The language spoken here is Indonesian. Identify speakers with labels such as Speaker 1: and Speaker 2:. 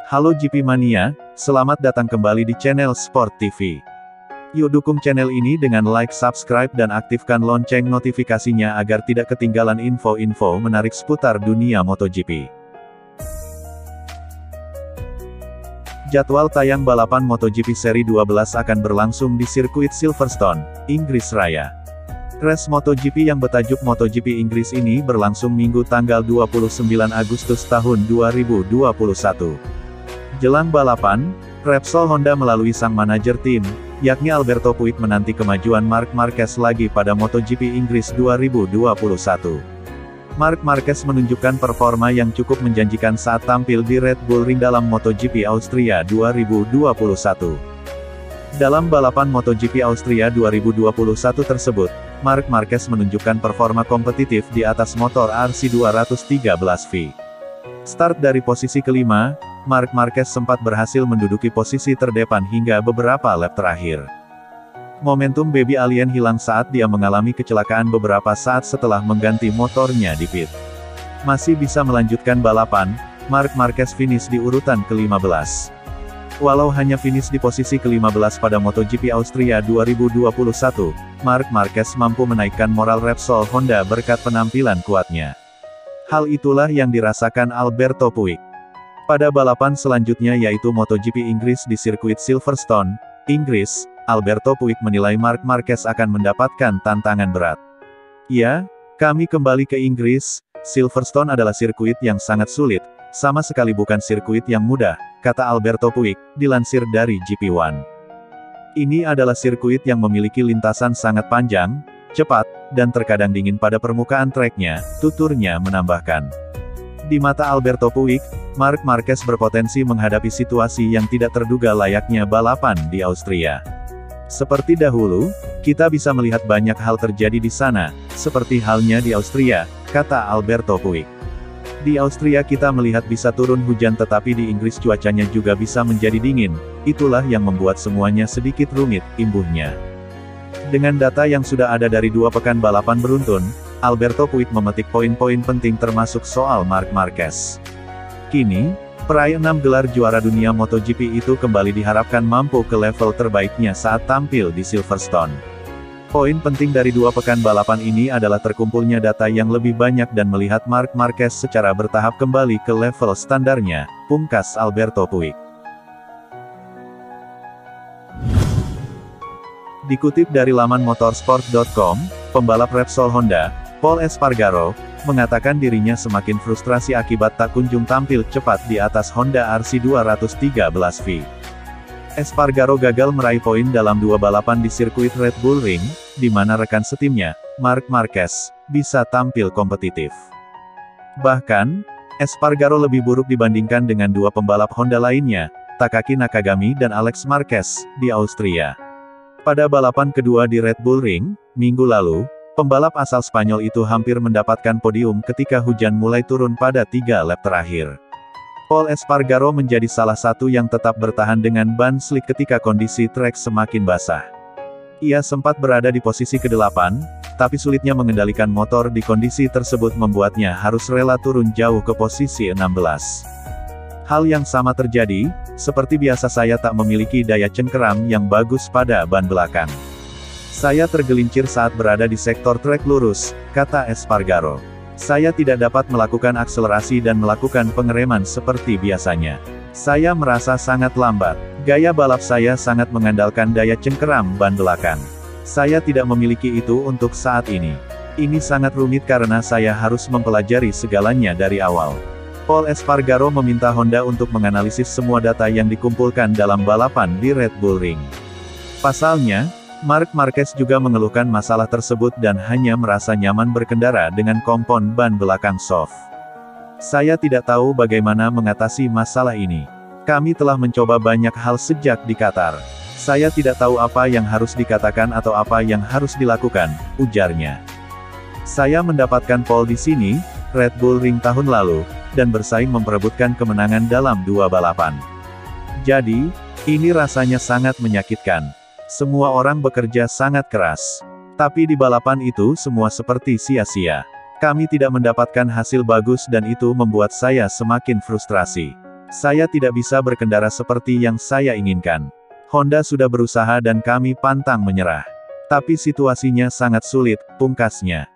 Speaker 1: Halo GP Mania, selamat datang kembali di channel Sport TV. Yuk dukung channel ini dengan like, subscribe dan aktifkan lonceng notifikasinya agar tidak ketinggalan info-info menarik seputar dunia MotoGP. Jadwal tayang balapan MotoGP Seri 12 akan berlangsung di sirkuit Silverstone, Inggris Raya. Race MotoGP yang bertajuk MotoGP Inggris ini berlangsung Minggu tanggal 29 Agustus tahun 2021. Jelang balapan, Repsol Honda melalui sang manajer tim, yakni Alberto Puig menanti kemajuan Marc Marquez lagi pada MotoGP Inggris 2021. Marc Marquez menunjukkan performa yang cukup menjanjikan saat tampil di Red Bull Ring dalam MotoGP Austria 2021. Dalam balapan MotoGP Austria 2021 tersebut, Marc Marquez menunjukkan performa kompetitif di atas motor RC213V. Start dari posisi kelima, Marc Marquez sempat berhasil menduduki posisi terdepan hingga beberapa lap terakhir. Momentum Baby Alien hilang saat dia mengalami kecelakaan beberapa saat setelah mengganti motornya di pit. Masih bisa melanjutkan balapan, Marc Marquez finish di urutan ke-15. Walau hanya finish di posisi ke-15 pada MotoGP Austria 2021, Marc Marquez mampu menaikkan moral Repsol Honda berkat penampilan kuatnya. Hal itulah yang dirasakan Alberto Puig. Pada balapan selanjutnya yaitu MotoGP Inggris di sirkuit Silverstone, Inggris, Alberto Puig menilai Marc Marquez akan mendapatkan tantangan berat. Ya, kami kembali ke Inggris, Silverstone adalah sirkuit yang sangat sulit, sama sekali bukan sirkuit yang mudah, kata Alberto Puig, dilansir dari GP1. Ini adalah sirkuit yang memiliki lintasan sangat panjang, cepat, dan terkadang dingin pada permukaan treknya, tuturnya menambahkan. Di mata Alberto Puig, Marc Marquez berpotensi menghadapi situasi yang tidak terduga layaknya balapan di Austria. Seperti dahulu, kita bisa melihat banyak hal terjadi di sana, seperti halnya di Austria, kata Alberto Puig. Di Austria kita melihat bisa turun hujan tetapi di Inggris cuacanya juga bisa menjadi dingin, itulah yang membuat semuanya sedikit rumit, imbuhnya. Dengan data yang sudah ada dari 2 pekan balapan beruntun, Alberto Puig memetik poin-poin penting termasuk soal Marc Marquez. Kini, peraih 6 gelar juara dunia MotoGP itu kembali diharapkan mampu ke level terbaiknya saat tampil di Silverstone. Poin penting dari 2 pekan balapan ini adalah terkumpulnya data yang lebih banyak dan melihat Marc Marquez secara bertahap kembali ke level standarnya, pungkas Alberto Puig. Dikutip dari laman motorsport.com, pembalap Repsol Honda, Pol Espargaro, mengatakan dirinya semakin frustrasi akibat tak kunjung tampil cepat di atas Honda RC213V. Espargaro gagal meraih poin dalam 2 balapan di sirkuit Red Bull Ring, di mana rekan setimnya, Marc Marquez, bisa tampil kompetitif. Bahkan, Espargaro lebih buruk dibandingkan dengan 2 pembalap Honda lainnya, Takaki Nakagami dan Alex Marquez, di Austria. Pada balapan kedua di Red Bull Ring, minggu lalu, pembalap asal Spanyol itu hampir mendapatkan podium ketika hujan mulai turun pada 3 lap terakhir. Pol Espargaro menjadi salah satu yang tetap bertahan dengan ban slick ketika kondisi trek semakin basah. Ia sempat berada di posisi ke-8, tapi sulitnya mengendalikan motor di kondisi tersebut membuatnya harus rela turun jauh ke posisi 16. Hal yang sama terjadi, seperti biasa saya tak memiliki daya cengkeram yang bagus pada ban belakang. Saya tergelincir saat berada di sektor trek lurus, kata Espargaro. Saya tidak dapat melakukan akselerasi dan melakukan pengereman seperti biasanya. Saya merasa sangat lambat. Gaya balap saya sangat mengandalkan daya cengkeram ban belakang. Saya tidak memiliki itu untuk saat ini. Ini sangat rumit karena saya harus mempelajari segalanya dari awal. Pol Espargaro meminta Honda untuk menganalisis semua data yang dikumpulkan dalam balapan di Red Bull Ring. Pasalnya, Marc Marquez juga mengeluhkan masalah tersebut dan hanya merasa nyaman berkendara dengan kompon ban belakang soft. Saya tidak tahu bagaimana mengatasi masalah ini. Kami telah mencoba banyak hal sejak di Qatar. Saya tidak tahu apa yang harus dikatakan atau apa yang harus dilakukan, ujarnya. Saya mendapatkan pole di sini, Red Bull Ring tahun lalu, dan bersaing memperebutkan kemenangan dalam 2 balapan. Jadi, ini rasanya sangat menyakitkan. Semua orang bekerja sangat keras. Tapi di balapan itu semua seperti sia-sia. Kami tidak mendapatkan hasil bagus dan itu membuat saya semakin frustrasi. Saya tidak bisa berkendara seperti yang saya inginkan. Honda sudah berusaha dan kami pantang menyerah. Tapi situasinya sangat sulit, pungkasnya.